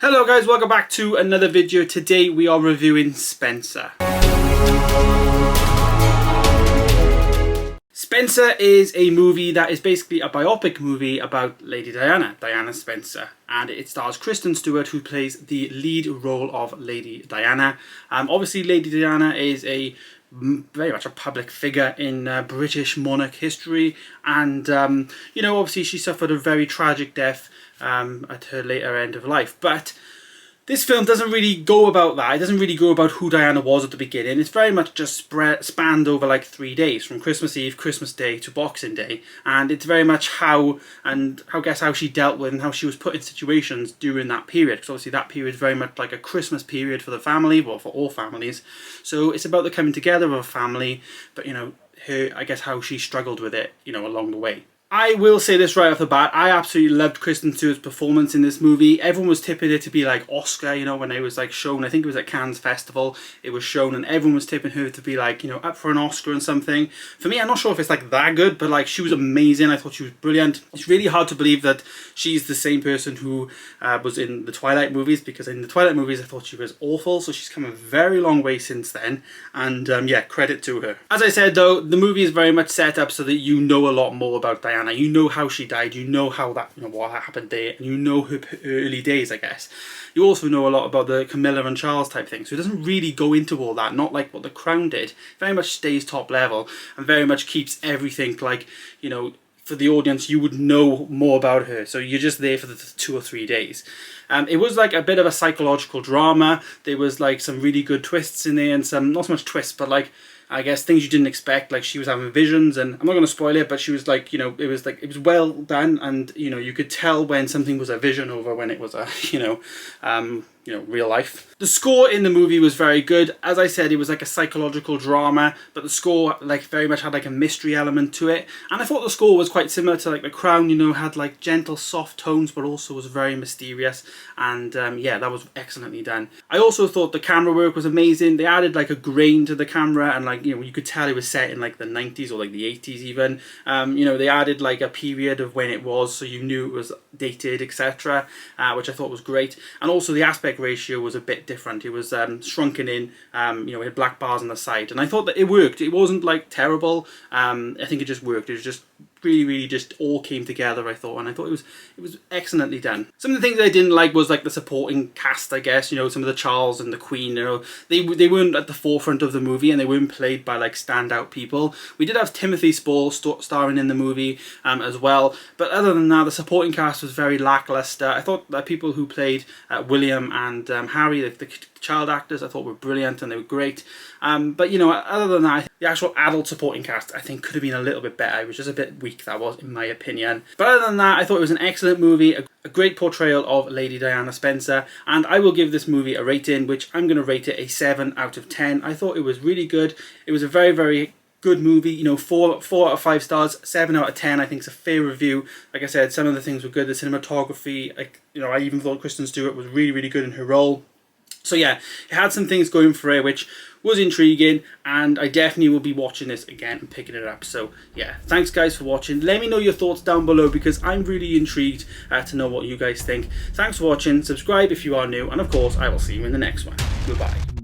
Hello guys, welcome back to another video. Today we are reviewing Spencer. Spencer is a movie that is basically a biopic movie about Lady Diana, Diana Spencer. And it stars Kristen Stewart, who plays the lead role of Lady Diana. Obviously Lady Diana is very much a public figure in British monarch history, and obviously she suffered a very tragic death at her later end of life. But this film doesn't really go about that. It doesn't really go about who Diana was at the beginning. It's very much just spanned over like 3 days, from Christmas Eve, Christmas Day to Boxing Day, and it's very much how she dealt with and how she was put in situations during that period. Because obviously that period is very much like a Christmas period for the family, well, for all families. So it's about the coming together of a family, but how she struggled with it, along the way. I will say this right off the bat, I absolutely loved Kristen Stewart's performance in this movie. Everyone was tipping it to be like Oscar, when it was like shown. I think it was at Cannes Festival, it was shown, and everyone was tipping her to be like, up for an Oscar and something. For me, I'm not sure if it's like that good, but like she was amazing. I thought she was brilliant. It's really hard to believe that she's the same person who was in the Twilight movies, because in the Twilight movies I thought she was awful, so she's come a very long way since then, and yeah, credit to her. As I said though, the movie is very much set up so that you know a lot more about Diana. You know how she died, you know how that, what happened there, and you know her early days, I guess. You also know a lot about the Camilla and Charles type thing, so it doesn't really go into all that, not like what The Crown did. It very much stays top level and very much keeps everything like, for the audience, you would know more about her, so you're just there for the 2 or 3 days. It was like a bit of a psychological drama. There was like some really good twists in there, and some, not so much twists, but like, I guess things you didn't expect, like she was having visions, and I'm not going to spoil it, but she was like, it was well done, and you could tell when something was a vision over when it was a, real life. The score in the movie was very good. As I said, it was like a psychological drama, but the score like very much had like a mystery element to it, and I thought the score was quite similar to like The Crown, had like gentle soft tones, but also was very mysterious, and yeah, that was excellently done. I also thought the camera work was amazing. They added like a grain to the camera, and like, you could tell it was set in like the 90s or like the 80s even. They added like a period of when it was, so you knew it was dated, etc., which I thought was great. And also the aspect ratio was a bit different. It was shrunken in, it had black bars on the side, and I thought that it worked. It wasn't like terrible. I think it just worked. It was just really just all came together, I thought, and I thought it was excellently done. Some of the things I didn't like was like the supporting cast, I guess. Some of the Charles and the Queen, they weren't at the forefront of the movie, and they weren't played by like standout people. We did have Timothy Spall starring in the movie as well, but other than that, the supporting cast was very lackluster. I thought that people who played William and Harry, the child actors, I thought were brilliant, and they were great. But other than that, the actual adult supporting cast I think could have been a little bit better. It was just a bit weak, that was, in my opinion. But other than that, I thought it was an excellent movie, a great portrayal of Lady Diana Spencer, and I will give this movie a rating, which I'm going to rate it a 7 out of 10. I thought it was really good. It was a very good movie, 4 out of 5 stars, 7 out of 10 I think is a fair review. Like I said, some of the things were good. The cinematography, I even thought Kristen Stewart was really good in her role. So yeah, it had some things going for it which was intriguing, and I definitely will be watching this again and picking it up. So yeah, thanks guys for watching. Let me know your thoughts down below, because I'm really intrigued to know what you guys think. Thanks for watching. Subscribe if you are new, and of course I will see you in the next one. Goodbye.